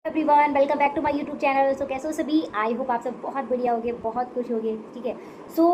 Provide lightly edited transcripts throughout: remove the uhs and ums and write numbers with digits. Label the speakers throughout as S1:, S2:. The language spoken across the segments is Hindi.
S1: Everyone, welcome back to my YouTube channel. So कैसे हो सभी? आई होप आप सब बहुत बढ़िया होगे, बहुत खुश होगे। ठीक है, सो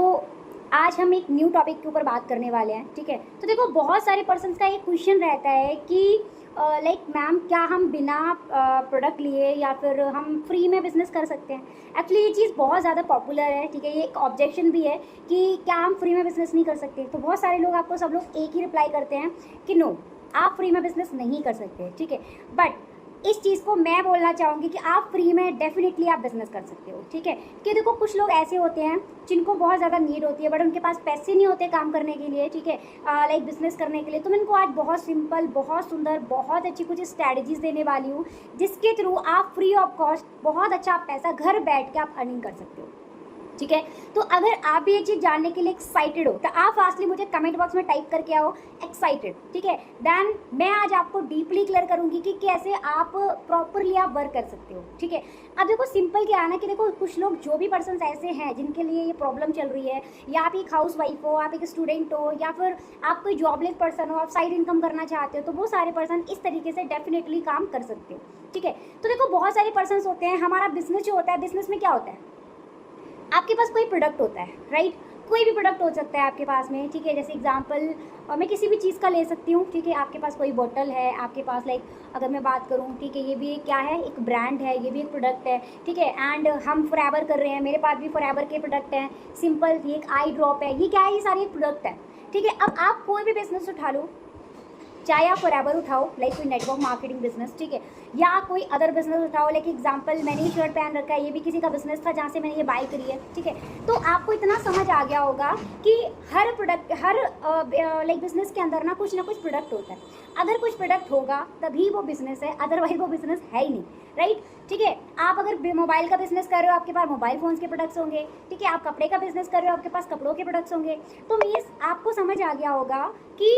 S1: आज हम एक न्यू टॉपिक के ऊपर बात करने वाले हैं। ठीक है, तो देखो बहुत सारे पर्सन्स का एक क्वेश्चन रहता है कि लाइक मैम, क्या हम बिना प्रोडक्ट लिए या फिर हम फ्री में बिजनेस कर सकते हैं? एक्चुअली ये चीज़ बहुत ज़्यादा पॉपुलर है। ठीक है, ये एक ऑब्जेक्शन भी है कि क्या हम फ्री में बिजनेस नहीं कर सकते। तो बहुत सारे लोग, आपको सब लोग एक ही रिप्लाई करते हैं कि नो, आप फ्री में बिजनेस नहीं कर सकते। ठीक है, बट इस चीज़ को मैं बोलना चाहूँगी कि आप फ्री में डेफिनेटली आप बिज़नेस कर सकते हो। ठीक है, कि देखो कुछ लोग ऐसे होते हैं जिनको बहुत ज़्यादा नीड होती है बट उनके पास पैसे नहीं होते काम करने के लिए। ठीक है, लाइक बिज़नेस करने के लिए। तो मैं इनको आज बहुत सिंपल, बहुत सुंदर, बहुत अच्छी कुछ स्ट्रैटेजीज देने वाली हूँ जिसके थ्रू आप फ्री ऑफ कॉस्ट बहुत अच्छा पैसा घर बैठ के आप अर्निंग कर सकते हो। ठीक है, तो अगर आप भी ये चीज़ जानने के लिए एक्साइटेड हो तो आप फास्टली मुझे कमेंट बॉक्स में टाइप करके आओ एक्साइटेड। ठीक है, देन मैं आज आपको डीपली क्लियर करूंगी कि कैसे आप प्रॉपरली आप वर्क कर सकते हो। ठीक है, अब देखो सिंपल क्या है ना कि देखो कुछ लोग, जो भी पर्सन ऐसे हैं जिनके लिए ये प्रॉब्लम चल रही है, या आप एक हाउस वाइफ हो, आप एक स्टूडेंट हो, या फिर आप कोई जॉबलेस पर्सन हो, आप साइड इनकम करना चाहते हो, तो वो सारे पर्सन इस तरीके से डेफिनेटली काम कर सकते हो। ठीक है, तो देखो बहुत सारे पर्सन होते हैं, हमारा बिजनेस जो होता है, बिजनेस में क्या होता है, आपके पास कोई प्रोडक्ट होता है, राइट? कोई भी प्रोडक्ट हो सकता है आपके पास में। ठीक है, जैसे एग्जांपल मैं किसी भी चीज़ का ले सकती हूँ। ठीक है, आपके पास कोई बोतल है, आपके पास लाइक अगर मैं बात करूँ, ठीक है, ये भी क्या है, एक ब्रांड है, ये भी एक प्रोडक्ट है। ठीक है, एंड हम फॉरएवर कर रहे हैं, मेरे पास भी फॉरएवर के प्रोडक्ट हैं। सिंपल, ये एक आई ड्रॉप है, ये क्या है, ये सारे एक प्रोडक्ट है। ठीक है, अब आप कोई भी बिजनेस उठा लो, चाहे आप फॉरएवर उठाओ लाइक कोई नेटवर्क मार्केटिंग बिजनेस, ठीक है, या कोई अदर बिजनेस उठाओ। लाइक एग्जांपल, मैंने ये शर्ट पहन रखा है, ये भी किसी का बिजनेस था जहाँ से मैंने ये बाय करी है। ठीक है, तो आपको इतना समझ आ गया होगा कि हर प्रोडक्ट, हर लाइक बिजनेस के अंदर ना कुछ प्रोडक्ट होता है। अगर कुछ प्रोडक्ट होगा तभी वो बिजनेस है, अदरवाइज वो बिजनेस है ही नहीं, राइट? ठीक है, आप अगर मोबाइल का बिजनेस कर रहे हो, आपके पास मोबाइल फोन्स के प्रोडक्ट्स होंगे। ठीक है, आप कपड़े का बिजनेस कर रहे हो, आपके पास कपड़ों के प्रोडक्ट्स होंगे। तो मीन्स आपको समझ आ गया होगा कि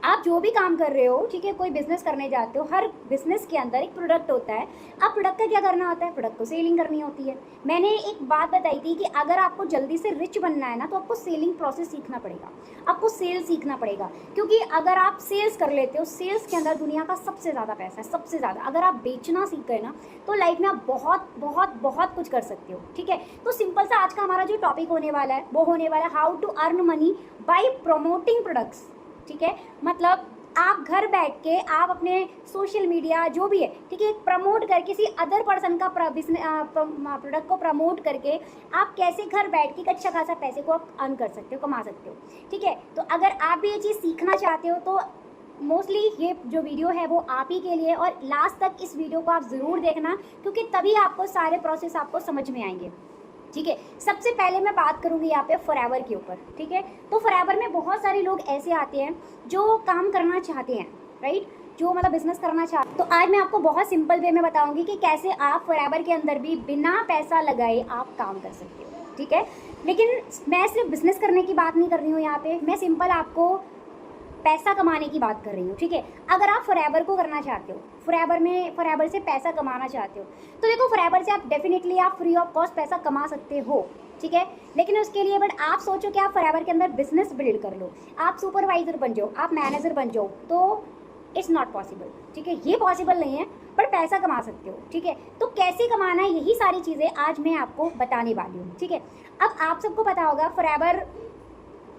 S1: आप जो भी काम कर रहे हो, ठीक है, कोई बिजनेस करने जाते हो, हर बिजनेस के अंदर एक प्रोडक्ट होता है। अब प्रोडक्ट का क्या करना होता है? प्रोडक्ट को सेलिंग करनी होती है। मैंने एक बात बताई थी कि अगर आपको जल्दी से रिच बनना है ना, तो आपको सेलिंग प्रोसेस सीखना पड़ेगा, आपको सेल सीखना पड़ेगा। क्योंकि अगर आप सेल्स कर लेते हो, सेल्स के अंदर दुनिया का सबसे ज़्यादा पैसा है, सबसे ज़्यादा। अगर आप बेचना सीख गए ना, तो लाइफ में आप बहुत बहुत बहुत कुछ कर सकते हो। ठीक है, तो सिंपल सा आज का हमारा जो टॉपिक होने वाला है वो होने वाला है how to earn money by promoting products. ठीक है, मतलब आप घर बैठ के आप अपने सोशल मीडिया जो भी है, ठीक है, प्रमोट कर किसी अदर पर्सन का प्रोडक्ट को प्रमोट करके आप कैसे घर बैठ के अच्छा खासा पैसे को आप अर्न कर सकते हो, कमा सकते हो। ठीक है, तो अगर आप भी ये चीज़ सीखना चाहते हो तो मोस्टली ये जो वीडियो है वो आप ही के लिए, और लास्ट तक इस वीडियो को आप ज़रूर देखना, क्योंकि तभी आपको सारे प्रोसेस आपको समझ में आएंगे। ठीक है, सबसे पहले मैं बात करूंगी यहाँ पे फॉरएवर के ऊपर। ठीक है, तो फॉरएवर में बहुत सारे लोग ऐसे आते हैं जो काम करना चाहते हैं, राइट, जो मतलब बिजनेस करना चाहते हैं। तो आज मैं आपको बहुत सिंपल वे में बताऊंगी कि कैसे आप फॉरएवर के अंदर भी बिना पैसा लगाए आप काम कर सकते हो। ठीक है, लेकिन मैं सिर्फ बिजनेस करने की बात नहीं कर रही हूँ यहाँ पे, मैं सिंपल आपको पैसा कमाने की बात कर रही हूँ। ठीक है, अगर आप फॉरएवर को करना चाहते हो, फॉरएवर से पैसा कमाना चाहते हो, तो देखो फॉरएवर से आप डेफिनेटली आप फ्री ऑफ कॉस्ट पैसा कमा सकते हो। ठीक है, लेकिन उसके लिए बट आप सोचो कि आप फॉरएवर के अंदर बिजनेस बिल्ड कर लो, आप सुपरवाइजर बन जाओ, आप मैनेजर बन जाओ, तो इट्स नॉट पॉसिबल। ठीक है, ये पॉसिबल नहीं है, पर पैसा कमा सकते हो। ठीक है, तो कैसे कमाना है, यही सारी चीज़ें आज मैं आपको बताने वाली हूँ। ठीक है, अब आप सबको पता होगा फॉरएवर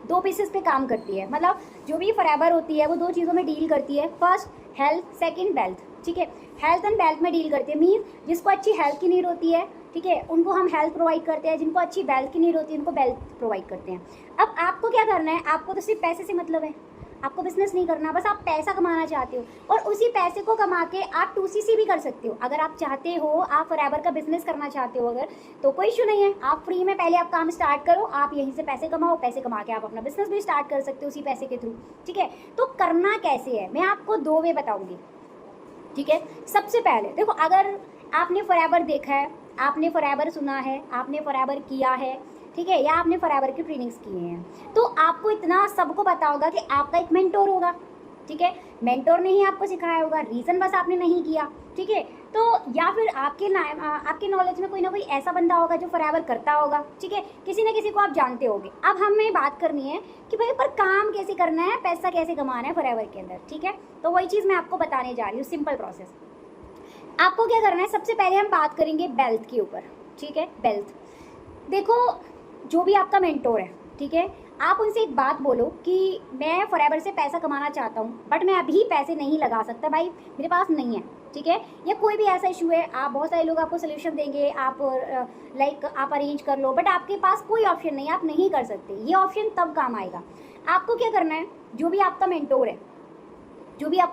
S1: दो पीसेस पे काम करती है, मतलब जो भी फॉरएवर होती है वो दो चीज़ों में डील करती है, फर्स्ट हेल्थ, सेकंड वेल्थ। ठीक है, हेल्थ एंड वेल्थ में डील करती है, मीन्स जिसको अच्छी हेल्थ की नीड होती है, ठीक है, उनको हम हेल्थ प्रोवाइड करते हैं, जिनको अच्छी वेल्थ की नीड होती है उनको वेल्थ प्रोवाइड करते हैं। अब आपको क्या करना है, आपको तो सिर्फ पैसे से मतलब है, आपको बिजनेस नहीं करना, बस आप पैसा कमाना चाहते हो, और उसी पैसे को कमा के आप 2CC भी कर सकते हो। अगर आप चाहते हो, आप फॉरएवर का बिजनेस करना चाहते हो अगर, तो कोई इशू नहीं है, आप फ्री में पहले आप काम स्टार्ट करो, आप यहीं से पैसे कमाओ, पैसे कमा के आप अपना बिजनेस भी स्टार्ट कर सकते हो उसी पैसे के थ्रू। ठीक है, तो करना कैसे है, मैं आपको दो वे बताऊंगी। ठीक है, सबसे पहले देखो, अगर आपने फॉरएवर देखा है, आपने फॉरएवर सुना है, आपने फॉरएवर किया है, ठीक है, या आपने फॉरएवर की ट्रेनिंग्स किए हैं, तो आपको इतना सबको पता होगा कि आपका एक मेंटोर होगा। ठीक है, मेंटोर ने ही आपको सिखाया होगा, रीज़न बस आपने नहीं किया। ठीक है, तो या फिर आपके नॉलेज में कोई ना कोई ऐसा बंदा होगा जो फॉरएवर करता होगा। ठीक है, किसी न किसी को आप जानते होगे। अब हमें बात करनी है कि भाई पर काम कैसे करना है, पैसा कैसे कमाना है फॉरएवर के अंदर। ठीक है, तो वही चीज़ मैं आपको बताने जा रही हूँ, सिंपल प्रोसेस। आपको क्या करना है, सबसे पहले हम बात करेंगे बेल्ट के ऊपर, ठीक है। बेल्ट देखो, जो भी आपका मेंटोर है, ठीक है, आप उनसे एक बात बोलो कि मैं फॉरएवर से पैसा कमाना चाहता हूँ, बट मैं अभी पैसे नहीं लगा सकता भाई, मेरे पास नहीं है, ठीक है। या कोई भी ऐसा इशू है, आप बहुत सारे लोग आपको सोल्यूशन देंगे, आप लाइक आप अरेंज कर लो, बट आपके पास कोई ऑप्शन नहीं है, आप नहीं कर सकते। ये ऑप्शन तब काम आएगा। आपको क्या करना है, जो भी आपका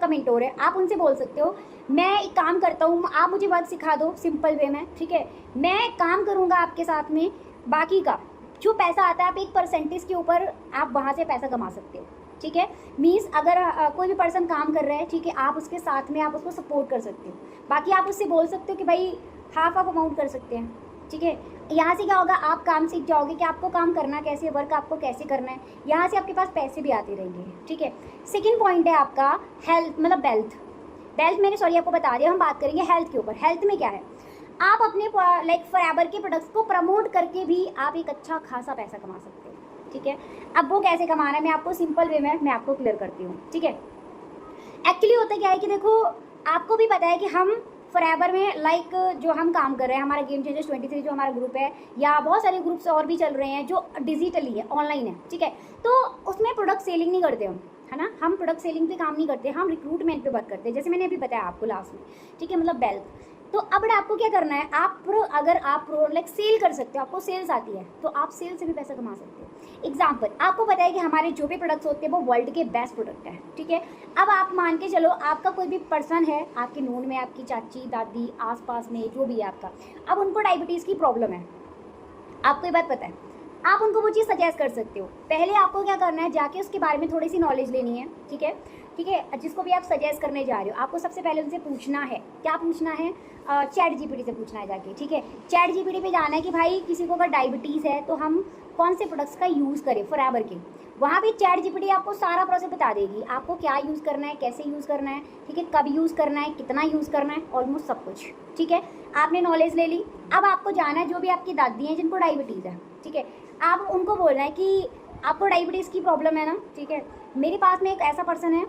S1: मेंटोर है, आप उनसे बोल सकते हो, मैं एक काम करता हूँ, आप मुझे वर्क सिखा दो सिंपल वे में, ठीक है, मैं काम करूँगा आपके साथ में, बाकी का जो पैसा आता है आप एक परसेंटेज के ऊपर आप वहाँ से पैसा कमा सकते हो, ठीक है। मीन्स अगर कोई भी पर्सन काम कर रहा है, ठीक है, आप उसके साथ में आप उसको सपोर्ट कर सकते हो, बाकी आप उससे बोल सकते हो कि भाई हाफ अमाउंट कर सकते हैं, ठीक है। यहाँ से क्या होगा, आप काम सीख जाओगे कि आपको काम करना कैसे है, वर्क आपको कैसे करना है, यहाँ से आपके पास पैसे भी आते रहेंगे, ठीक है। सेकेंड पॉइंट है आपका हेल्थ, मतलब बेल्ट मैंने सॉरी आपको बता दिया, हम बात करेंगे हेल्थ के ऊपर। हेल्थ में क्या है, आप अपने लाइक फॉरएवर के प्रोडक्ट्स को प्रमोट करके भी आप एक अच्छा खासा पैसा कमा सकते हो, ठीक है। अब वो कैसे कमाना है, मैं आपको सिंपल वे में मैं आपको क्लियर करती हूँ, ठीक है। एक्चुअली होता क्या है कि देखो, आपको भी पता है कि हम फॉरएवर में लाइक जो हम काम कर रहे हैं, हमारा गेम चेंजर्स 23 जो हमारा ग्रुप है, या बहुत सारे ग्रुप्स और भी चल रहे हैं जो डिजिटली है, ऑनलाइन है, ठीक है। तो उसमें प्रोडक्ट सेलिंग नहीं करते हम, है ना, हम प्रोडक्ट सेलिंग पे काम नहीं करते, हम रिक्रूटमेंट पे वर्क करते हैं, जैसे मैंने अभी बताया आपको लास्ट में, ठीक है, मतलब बेल्ट। तो अब आपको क्या करना है, अगर आप लाइक सेल कर सकते हो, आपको सेल्स आती है, तो आप सेल से भी पैसा कमा सकते हो। एग्जाम्पल, आपको पता है कि हमारे जो भी प्रोडक्ट्स होते हैं वो वर्ल्ड के बेस्ट प्रोडक्ट है, ठीक है। अब आप मान के चलो, आपका कोई भी पर्सन है आपके नोन में, आपकी चाची दादी आसपास में जो भी है आपका, अब उनको डायबिटीज़ की प्रॉब्लम है, आपको ये बात पता है, आप उनको वो चीज़ सजेस्ट कर सकते हो। पहले आपको क्या करना है, जाके उसके बारे में थोड़ी सी नॉलेज लेनी है, ठीक है, ठीक है। जिसको भी आप सजेस्ट करने जा रहे हो, आपको सबसे पहले उनसे पूछना है, क्या पूछना है, चैट जीपीटी से पूछना है जाके, ठीक है। चैट जीपीटी पे जाना है कि भाई किसी को अगर डायबिटीज़ है तो हम कौन से प्रोडक्ट्स का यूज़ करें फॉरएवर के। वहाँ पे चैट जीपीटी आपको सारा प्रोसेस बता देगी, आपको क्या यूज़ करना है, कैसे यूज़ करना है, ठीक है, कब यूज़ करना है, कितना यूज़ करना है, ऑलमोस्ट सब कुछ, ठीक है। आपने नॉलेज ले ली, अब आपको जाना है जो भी आपकी दादी हैं जिनको डायबिटीज़ है, ठीक है, आप उनको बोलना है कि आपको डायबिटीज़ की प्रॉब्लम है ना, ठीक है, मेरे पास में एक ऐसा पर्सन है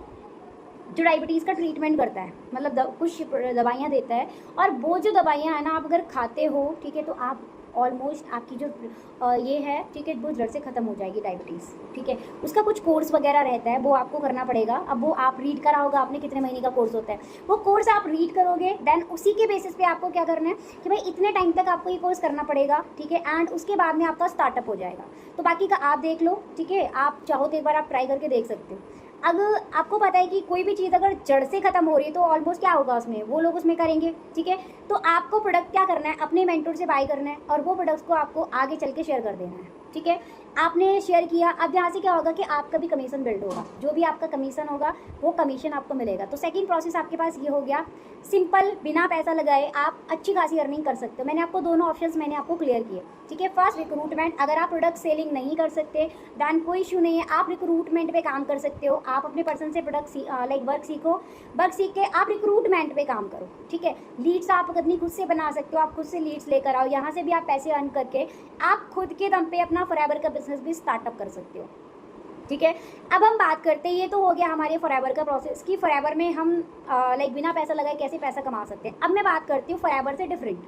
S1: जो डायबिटीज़ का ट्रीटमेंट करता है, मतलब कुछ दवाइयाँ देता है, और वो जो दवाइयाँ हैं ना, आप अगर खाते हो, ठीक है, तो आप ऑलमोस्ट आपकी जो ये है, ठीक है, वो जड़ से ख़त्म हो जाएगी डायबिटीज़, ठीक है। उसका कुछ कोर्स वगैरह रहता है, वो आपको करना पड़ेगा। अब वो आप रीड करा होगा आपने, कितने महीने का कोर्स होता है, वो कोर्स आप रीड करोगे, देन उसी के बेसिस पे आपको क्या करना है कि भाई इतने टाइम तक आपको ये कोर्स करना पड़ेगा, ठीक है, एंड उसके बाद में आपका स्टार्टअप हो जाएगा। तो बाकी का आप देख लो, ठीक है, आप चाहो तो एक बार आप ट्राई करके देख सकते हो। अगर आपको पता है कि कोई भी चीज़ अगर जड़ से ख़त्म हो रही है तो ऑलमोस्ट क्या होगा उसमें, वो लोग उसमें करेंगे, ठीक है। तो आपको प्रोडक्ट क्या करना है, अपने मेंटोर से बाय करना है, और वो प्रोडक्ट्स को आपको आगे चल के शेयर कर देना है, ठीक है। आपने शेयर किया, अब यहाँ से क्या होगा कि आपका भी कमीशन बिल्ड होगा, जो भी आपका कमीशन होगा वो कमीशन आपको मिलेगा। तो सेकंड प्रोसेस आपके पास ये हो गया, सिंपल, बिना पैसा लगाए आप अच्छी खासी अर्निंग कर सकते हो। मैंने आपको दोनों ऑप्शंस मैंने आपको क्लियर किए, ठीक है। फर्स्ट रिक्रूटमेंट, अगर आप प्रोडक्ट सेलिंग नहीं कर सकते दैन कोई इशू नहीं है, आप रिक्रूटमेंट पे काम कर सकते हो। आप अपने पर्सन से प्रोडक्ट लाइक वर्क सीखो, वर्क सीख के आप रिक्रूटमेंट पे काम करो, ठीक है। लीड्स आप अपनी खुद से बना सकते हो, आप खुद से लीड्स लेकर आओ, यहाँ से भी आप पैसे अर्न करके आप खुद के दम पे अपना फॉरएवर का बिजनेस भी स्टार्टअप कर सकते हो, ठीक है। अब हम बात करते हैं, ये तो हो गया हमारे फॉरएवर का प्रोसेस कि फॉरएवर में हम लाइक बिना पैसा लगाए कैसे पैसा कमा सकते हैं। अब मैं बात करती हूँ फॉरएवर से डिफरेंट,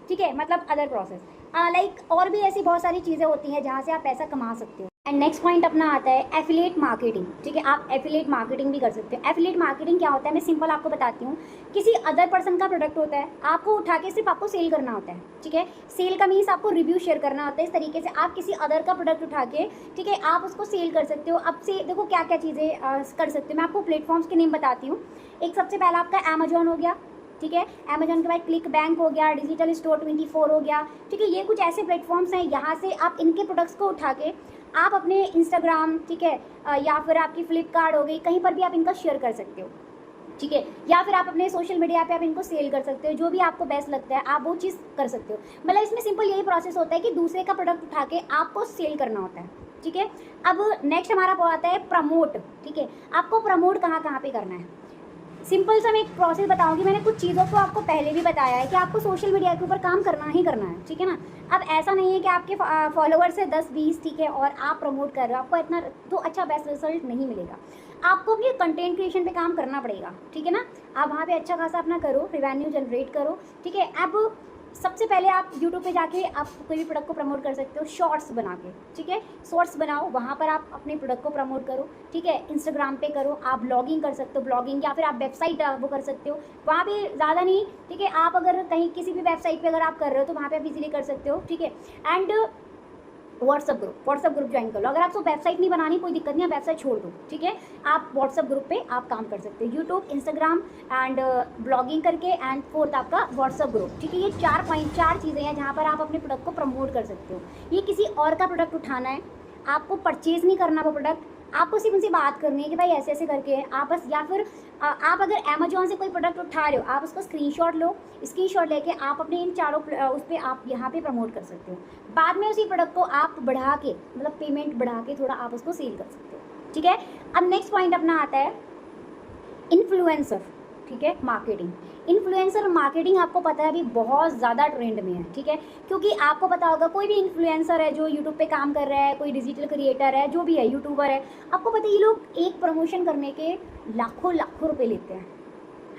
S1: ठीक है, मतलब अदर प्रोसेस, लाइक और भी ऐसी बहुत सारी चीज़ें होती हैं जहाँ से आप पैसा कमा सकते हो। एंड नेक्स्ट पॉइंट अपना आता है एफिलिएट मार्केटिंग, ठीक है। आप एफिलिएट मार्केटिंग भी कर सकते हो। एफिलिएट मार्केटिंग क्या होता है, मैं सिंपल आपको बताती हूँ। किसी अदर पर्सन का प्रोडक्ट होता है, आपको उठा के सिर्फ आपको सेल करना होता है, ठीक है। सेल का मीन्स आपको रिव्यू शेयर करना होता है। इस तरीके से आप किसी अदर का प्रोडक्ट उठा के, ठीक है, आप उसको सेल कर सकते हो। अब से देखो क्या क्या चीज़ें कर सकते हो, मैं आपको प्लेटफॉर्म्स के नेम बताती हूँ। एक सबसे पहला आपका अमेजोन हो गया, ठीक है, अमेजोन के बाद क्लिक बैंक हो गया, डिजिटल स्टोर 24 हो गया, ठीक है। ये कुछ ऐसे प्लेटफॉर्म्स हैं, यहाँ से आप इनके प्रोडक्ट्स को उठा के आप अपने इंस्टाग्राम, ठीक है, या फिर आपकी फ्लिपकार्ट हो गई, कहीं पर भी आप इनका शेयर कर सकते हो, ठीक है। या फिर आप अपने सोशल मीडिया पे आप इनको सेल कर सकते हो, जो भी आपको बेस्ट लगता है आप वो चीज़ कर सकते हो। मतलब इसमें सिंपल यही प्रोसेस होता है कि दूसरे का प्रोडक्ट उठा के आपको सेल करना होता है, ठीक है। अब नेक्स्ट हमारा आता है प्रमोट, ठीक है। आपको प्रमोट कहाँ कहाँ पे करना है, सिंपल सा मैं एक प्रोसेस बताऊंगी। मैंने कुछ चीज़ों को आपको पहले भी बताया है कि आपको सोशल मीडिया के ऊपर काम करना ही करना है, ठीक है ना। अब ऐसा नहीं है कि आपके फॉलोअर्स है 10-20, ठीक है, और आप प्रमोट कर रहे हो, आपको इतना तो अच्छा बेस्ट रिजल्ट नहीं मिलेगा। आपको भी कंटेंट क्रिएशन पे काम करना पड़ेगा, ठीक है ना। आप वहाँ पे अच्छा खासा अपना करो, रेवेन्यू जनरेट करो, ठीक है। अब सबसे पहले आप यूट्यूब पे जाके आप कोई भी प्रोडक्ट को प्रमोट कर सकते हो शॉर्ट्स बना के, ठीक है। शॉर्ट्स बनाओ, वहाँ पर आप अपने प्रोडक्ट को प्रमोट करो, ठीक है। इंस्टाग्राम पे करो, आप ब्लॉगिंग कर सकते हो, ब्लॉगिंग, या फिर आप वेबसाइट वो कर सकते हो, वहाँ पे ज़्यादा नहीं, ठीक है। आप अगर कहीं किसी भी वेबसाइट पे अगर आप कर रहे हो तो वहाँ पे आप इजीली कर सकते हो, ठीक है। एंड व्हाट्सअप ग्रुप ज्वाइन कर लो। अगर आपको वेबसाइट नहीं बनानी, कोई दिक्कत नहीं, आप वेबसाइट छोड़ दो, ठीक है। आप व्हाट्सअप ग्रुप पे आप काम कर सकते हो, यूट्यूब, इंस्टाग्राम एंड ब्लॉगिंग करके, एंड फोर्थ आपका व्हाट्सअप ग्रुप, ठीक है। ये 4 चीज़ें हैं जहाँ पर आप अपने प्रोडक्ट को प्रमोट कर सकते हो। ये किसी और का प्रोडक्ट उठाना है, आपको परचेज नहीं करना वो प्रोडक्ट, आपको सिर्फ उनसे बात करनी है कि भाई ऐसे ऐसे करके है आप बस, या फिर आप अगर अमेजोन से कोई प्रोडक्ट उठा रहे हो, आप उसका स्क्रीनशॉट लो, स्क्रीनशॉट लेके आप अपने इन चारों उस पर आप यहाँ पे प्रमोट कर सकते हो। बाद में उसी प्रोडक्ट को आप बढ़ा के, मतलब पेमेंट बढ़ा के थोड़ा आप उसको सेल कर सकते हो, ठीक है। अब नेक्स्ट पॉइंट अपना आता है इन्फ्लुएंसर, ठीक है, मार्केटिंग। इन्फ्लुएंसर मार्केटिंग आपको पता है अभी बहुत ज़्यादा ट्रेंड में है, ठीक है। क्योंकि आपको पता होगा कोई भी इन्फ्लुएंसर है जो यूट्यूब पे काम कर रहा है, कोई डिजिटल क्रिएटर है, जो भी है, यूट्यूबर है, आपको पता है ये लोग एक प्रमोशन करने के लाखों लाखों रुपए लेते हैं,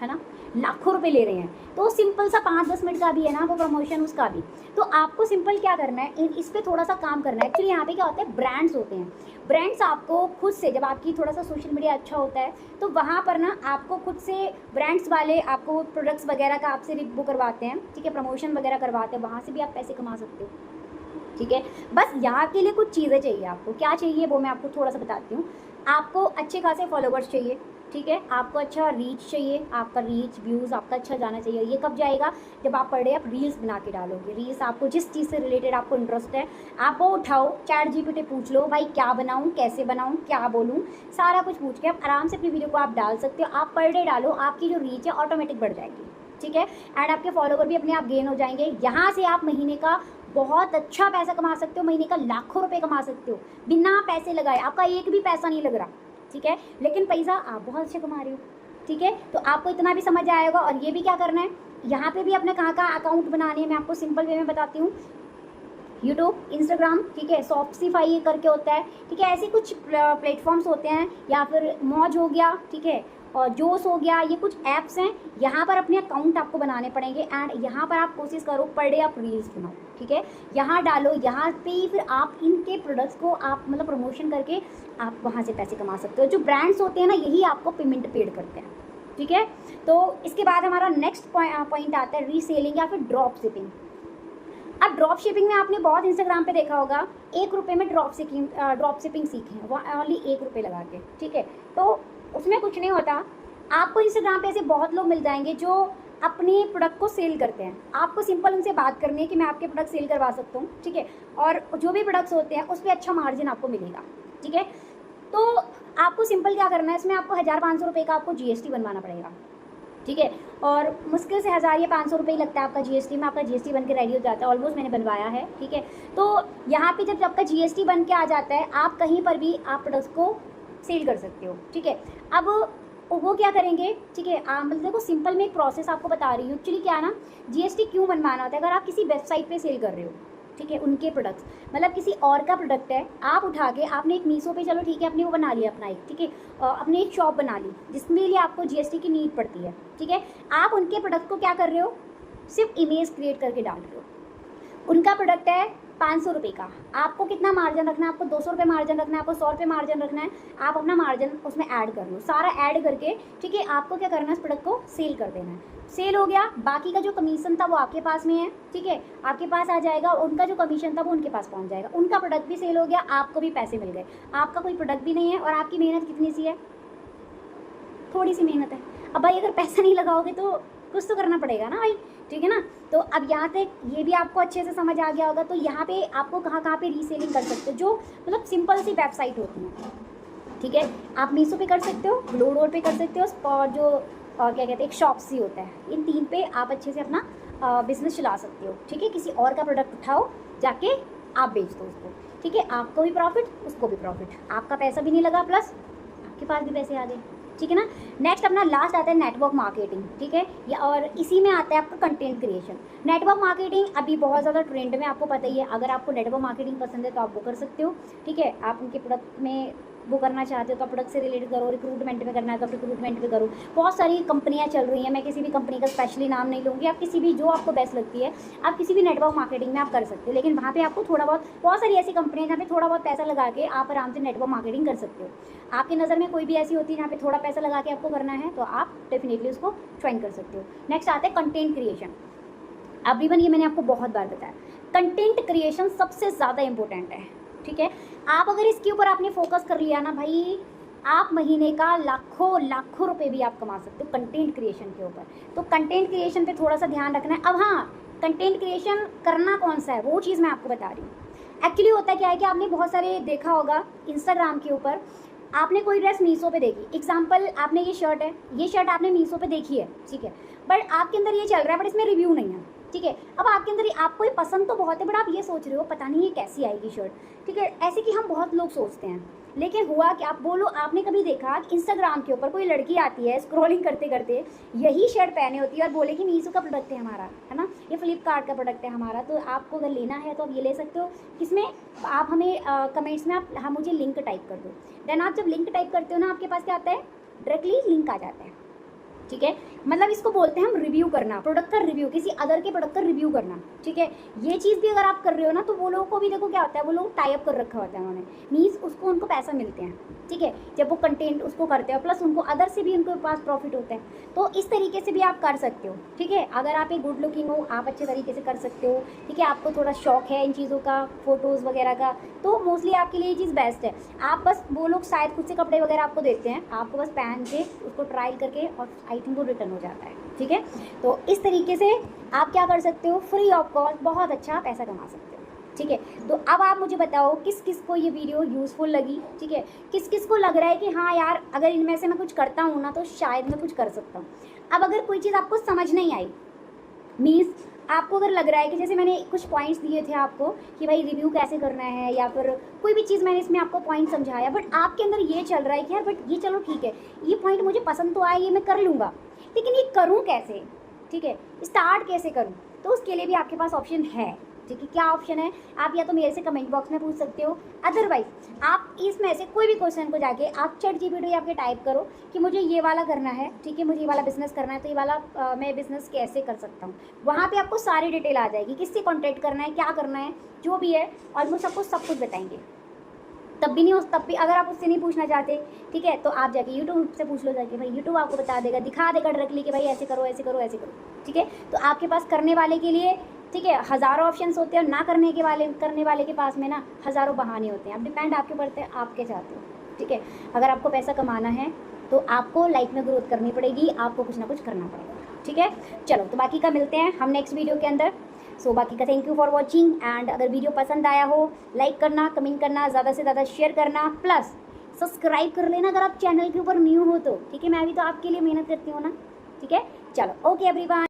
S1: है ना, लाखों रुपए ले रहे हैं। तो सिंपल सा 5-10 मिनट का भी है ना वो प्रमोशन, उसका भी। तो आपको सिंपल क्या करना है, इस पर थोड़ा सा काम करना है। एक्चुअली यहाँ पे क्या होता है, ब्रांड्स होते हैं, ब्रांड्स आपको खुद से, जब आपकी थोड़ा सा सोशल मीडिया अच्छा होता है तो वहाँ पर ना आपको खुद से ब्रांड्स वाले आपको प्रोडक्ट्स वगैरह का आपसे वो करवाते हैं, ठीक है, प्रमोशन वगैरह करवाते हैं, वहाँ से भी आप पैसे कमा सकते हो, ठीक है। बस यहाँ के लिए कुछ चीज़ें चाहिए। आपको क्या चाहिए वो मैं आपको थोड़ा सा बताती हूँ। आपको अच्छे खासे फॉलोवर्स चाहिए, ठीक है। आपको अच्छा रीच चाहिए, आपका रीच व्यूज़ आपका अच्छा जाना चाहिए। ये कब जाएगा, जब आप पर डे आप रील्स बना के डालोगे। रील्स आपको जिस चीज़ से रिलेटेड आपको इंटरेस्ट है आप वो उठाओ, चैट जीपीटी पूछ लो, भाई क्या बनाऊँ, कैसे बनाऊँ, क्या बोलूँ, सारा कुछ पूछ के आप आराम से अपनी वीडियो को आप डाल सकते हो। आप पर डे डालो, आपकी जो रीच है ऑटोमेटिक बढ़ जाएगी, ठीक है। एंड आपके फॉलोवर भी अपने आप गेन हो जाएंगे। यहाँ से आप महीने का बहुत अच्छा पैसा कमा सकते हो, महीने का लाखों रुपए कमा सकते हो बिना पैसे लगाए। आपका एक भी पैसा नहीं लग रहा, ठीक है, लेकिन पैसा आप बहुत अच्छा कमा रहे हो, ठीक है। तो आपको इतना भी समझ आएगा। और ये भी क्या करना है, यहाँ पे भी अपने कहाँ का अकाउंट बनाने हैं, मैं आपको सिंपल वे में बताती हूँ। यूट्यूब, इंस्टाग्राम, ठीक है, शॉप्सिफाई करके होता है, ठीक है। ऐसे कुछ प्लेटफॉर्म्स होते हैं, या फिर मौज हो गया, ठीक है, और जोश हो गया, ये कुछ ऐप्स हैं। यहाँ पर अपने अकाउंट आपको बनाने पड़ेंगे एंड यहाँ पर आप कोशिश करो पर डे आप रील्स बनाओ, ठीक है। यहाँ डालो, यहाँ पे ही फिर आप इनके प्रोडक्ट्स को आप मतलब प्रमोशन करके आप वहाँ से पैसे कमा सकते हो। जो ब्रांड्स होते हैं ना, यही आपको पेमेंट पेड करते हैं, ठीक है। तो इसके बाद हमारा नेक्स्ट पॉइंट आता है रीसेलिंग या फिर ड्रॉप शिपिंग। अब ड्रॉप शिपिंग में आपने बहुत इंस्टाग्राम पे देखा होगा, 1 रुपये में ड्रॉप शिपिंग सीखे हैं, वो ओनली 1 रुपये लगा के, ठीक है। तो उसमें कुछ नहीं होता। आपको इंस्टाग्राम पे ऐसे बहुत लोग मिल जाएंगे जो अपने प्रोडक्ट को सेल करते हैं। आपको सिंपल उनसे बात करनी है कि मैं आपके प्रोडक्ट सेल करवा सकता हूँ, ठीक है। और जो भी प्रोडक्ट्स होते हैं उस पर अच्छा मार्जिन आपको मिलेगा, ठीक है। तो आपको सिंपल क्या करना है, इसमें आपको 1500 रुपये का आपको GST बनवाना पड़ेगा, ठीक है। और मुश्किल से 1000 या 500 रुपये ही लगता है आपका GST में, आपका GST बन के रेडी हो जाता है। ऑलमोस्ट मैंने बनवाया है, ठीक है। तो यहाँ पे जब आपका GST बन के आ जाता है, आप कहीं पर भी आप प्रोडक्ट्स को सेल कर सकते हो, ठीक है। अब वो क्या करेंगे, ठीक है, मतलब देखो सिंपल में एक प्रोसेस आपको बता रही हूँ। एक्चुअली क्या है ना, GST क्यों बनवाना होता है, अगर आप किसी वेबसाइट पे सेल कर रहे हो, ठीक है, उनके प्रोडक्ट्स, मतलब किसी और का प्रोडक्ट है, आप उठा के आपने एक मीशो पे, चलो ठीक है, आपने वो बना लिया अपना एक, ठीक है, अपने एक शॉप बना ली जिसमें लिए आपको GST की नीड पड़ती है, ठीक है। आप उनके प्रोडक्ट को क्या कर रहे हो, सिर्फ इमेज क्रिएट करके डाल रहे हो। उनका प्रोडक्ट है 500 रुपये का, आपको कितना मार्जिन रखना है, आपको 200 रुपये मार्जिन रखना है, आपको 100 रुपये मार्जिन रखना है। आप अपना मार्जिन उसमें ऐड कर लो, सारा ऐड करके, ठीक है। आपको क्या करना है, इस प्रोडक्ट को सेल कर देना है। सेल हो गया, बाकी का जो कमीशन था वो आपके पास में है, ठीक है, आपके पास आ जाएगा। उनका जो कमीशन था वो उनके पास पहुंच जाएगा। उनका प्रोडक्ट भी सेल हो गया, आपको भी पैसे मिल गए। आपका कोई प्रोडक्ट भी नहीं है और आपकी मेहनत कितनी सी है, थोड़ी सी मेहनत है। अब भाई अगर पैसा नहीं लगाओगे तो कुछ तो करना पड़ेगा ना भाई, ठीक है ना। तो अब यहाँ तक ये भी आपको अच्छे से समझ आ गया होगा। तो यहाँ पे आपको कहाँ पे रीसेलिंग कर सकते हो, जो मतलब सिंपल सी वेबसाइट होती है, ठीक है। आप मीशो पे कर सकते हो, ग्लोडोर पे कर सकते हो, और जो क्या कहते हैं एक शॉप्सी होता है, इन 3 पे आप अच्छे से अपना बिजनेस चला सकते हो, ठीक है। किसी और का प्रोडक्ट उठाओ, जाके आप बेच दो उसको, ठीक है। आपको भी प्रॉफिट, उसको भी प्रॉफिट, आपका पैसा भी नहीं लगा, प्लस आपके पास भी पैसे आ गए, ठीक है ना। नेक्स्ट अपना लास्ट आता है नेटवर्क मार्केटिंग, ठीक है, या और इसी में आता है आपका कंटेंट क्रिएशन। नेटवर्क मार्केटिंग अभी बहुत ज़्यादा ट्रेंड में, आपको पता ही है। अगर आपको नेटवर्क मार्केटिंग पसंद है तो आप वो कर सकते हो, ठीक है। आप उनके प्रोडक्ट में वो करना चाहते हो तो प्रोडक्ट से रिलेटेड करो, रिक्रूटमेंट में करना है तो रिक्रूटमेंट में करो। बहुत सारी कंपनियाँ चल रही हैं, मैं किसी भी कंपनी का स्पेशली नाम नहीं लूँगी, आप किसी भी जो आपको बेस्ट लगती है आप किसी भी नेटवर्क मार्केटिंग में आप कर सकते हो, लेकिन वहाँ पे आपको थोड़ा बहुत सारी ऐसी कंपनियाँ जहाँ पे थोड़ा बहुत पैसा लगा के आप आराम से नेटवर्क मार्केटिंग कर सकते हो। आपकी नज़र में कोई भी ऐसी होती है जहाँ पे थोड़ा पैसा लगा के आपको करना है तो आप डेफिनेटली उसको ज्वाइन कर सकते हो। नेक्स्ट आते हैं कंटेंट क्रिएशन। अभी ये मैंने आपको बहुत बार बताया, कंटेंट क्रिएशन सबसे ज़्यादा इंपॉर्टेंट है, ठीक है। आप अगर इसके ऊपर आपने फोकस कर लिया ना भाई, आप महीने का लाखों रुपए भी आप कमा सकते हो कंटेंट क्रिएशन के ऊपर। तो कंटेंट क्रिएशन पे थोड़ा सा ध्यान रखना है। अब हाँ, कंटेंट क्रिएशन करना कौन सा है वो चीज़ मैं आपको बता रही हूँ। एक्चुअली होता क्या है कि आपने बहुत सारे देखा होगा इंस्टाग्राम के ऊपर, आपने कोई ड्रेस मीशो पे देखी, एग्जाम्पल आपने ये शर्ट आपने मीशो पे देखी है, ठीक है, बट आपके अंदर ये चल रहा है बट इसमें रिव्यू नहीं है, ठीक है। अब आपके अंदर आपको ये पसंद तो बहुत है बट आप ये सोच रहे हो पता नहीं ये कैसी आएगी शर्ट, ठीक है। ऐसे कि हम बहुत लोग सोचते हैं, लेकिन हुआ कि आप बोलो, आपने कभी देखा कि इंस्टाग्राम के ऊपर कोई लड़की आती है स्क्रॉलिंग करते करते यही शर्ट पहने होती है और बोले कि मीशो का प्रोडक्ट है हमारा, है ना, ये फ्लिपकार्ट का प्रोडक्ट है हमारा, तो आपको अगर लेना है तो आप ये ले सकते हो। किसमें आप हमें कमेंट्स में आप मुझे लिंक टाइप कर दो। देन आप जब लिंक टाइप करते हो ना, आपके पास क्या आता है, डायरेक्टली लिंक आ जाता है, ठीक है। मतलब इसको बोलते हैं हम रिव्यू करना, प्रोडक्ट का रिव्यू, किसी अदर के प्रोडक्ट का रिव्यू करना, ठीक है। ये चीज़ भी अगर आप कर रहे हो ना तो वो लोगों को भी देखो क्या होता है, वो लोग टाई अप कर रखा होता है उन्होंने, मीन्स उसको उनको पैसा मिलते हैं, ठीक है, जब वो कंटेंट उसको करते हैं, प्लस उनको अदर से भी उनके पास प्रॉफिट होता है। तो इस तरीके से भी आप कर सकते हो, ठीक है। अगर आप एक गुड लुकिंग हो, आप अच्छे तरीके से कर सकते हो, ठीक है, आपको थोड़ा शौक है इन चीज़ों का, फोटोज़ वगैरह का, तो मोस्टली आपके लिए ये चीज़ बेस्ट है। आप बस वो लोग शायद खुद से कपड़े वगैरह आपको देते हैं, आपको बस पहन के उसको ट्रायल करके और आई थिंक वो रिटर्न हो जाता है, ठीक है। तो इस तरीके से आप क्या कर सकते हो, फ्री ऑफ कॉस्ट बहुत अच्छा पैसा कमा सकते हो, ठीक है। तो अब आप मुझे बताओ किस किस को ये वीडियो यूज़फुल लगी, ठीक है, किस किस को लग रहा है कि हाँ यार अगर इनमें से मैं कुछ करता हूँ ना तो शायद मैं कुछ कर सकता हूँ। अब अगर कोई चीज़ आपको समझ नहीं आई, मीन्स आपको अगर लग रहा है कि जैसे मैंने कुछ पॉइंट्स दिए थे आपको कि भाई रिव्यू कैसे करना है या फिर कोई भी चीज़ मैंने इसमें आपको पॉइंट समझाया, बट आपके अंदर ये चल रहा है कि यार बट ये चलो ठीक है, ये पॉइंट मुझे पसंद तो आया, ये मैं कर लूँगा, लेकिन ये करूँ कैसे, ठीक है, स्टार्ट कैसे करूँ, तो उसके लिए भी आपके पास ऑप्शन है, ठीक है। क्या ऑप्शन है, आप या तो मेरे से कमेंट बॉक्स में पूछ सकते हो, अदरवाइज आप इसमें से कोई भी क्वेश्चन को जाके आप ChatGPT आपके टाइप करो कि मुझे ये वाला करना है, ठीक है, मुझे ये वाला बिजनेस करना है, तो ये वाला मैं बिजनेस कैसे कर सकता हूँ। वहाँ पे आपको सारी डिटेल आ जाएगी, किससे कॉन्टैक्ट करना है, क्या करना है, जो भी है ऑलमोस्ट आपको सब कुछ बताएंगे। तब भी नहीं हो, तब भी अगर आप उससे नहीं पूछना चाहते, ठीक है, तो आप जाके यूट्यूब से पूछ लो जाके, भाई यूट्यूब आपको बता देगा, दिखा देगा डायरेक्टली कि भाई ऐसे करो ऐसे करो ऐसे करो, ठीक है। तो आपके पास करने वाले के लिए, ठीक है, हज़ारों ऑप्शंस होते हैं और ना करने वाले के पास में ना हज़ारों बहाने होते हैं। अब डिपेंड आपके पड़ते हैं आप क्या चाहते हो, ठीक है। अगर आपको पैसा कमाना है तो आपको लाइफ में ग्रोथ करनी पड़ेगी, आपको कुछ ना कुछ करना पड़ेगा, ठीक है। चलो तो बाकी का मिलते हैं हम नेक्स्ट वीडियो के अंदर। सो बाकी का thank you for watching, and अगर वीडियो पसंद आया हो लाइक करना, कमेंट करना, ज़्यादा से ज़्यादा शेयर करना, प्लस सब्सक्राइब कर लेना अगर आप चैनल के ऊपर न्यू हो तो, ठीक है। मैं भी तो आपके लिए मेहनत करती हूँ ना, ठीक है। चलो ओके एवरीवन।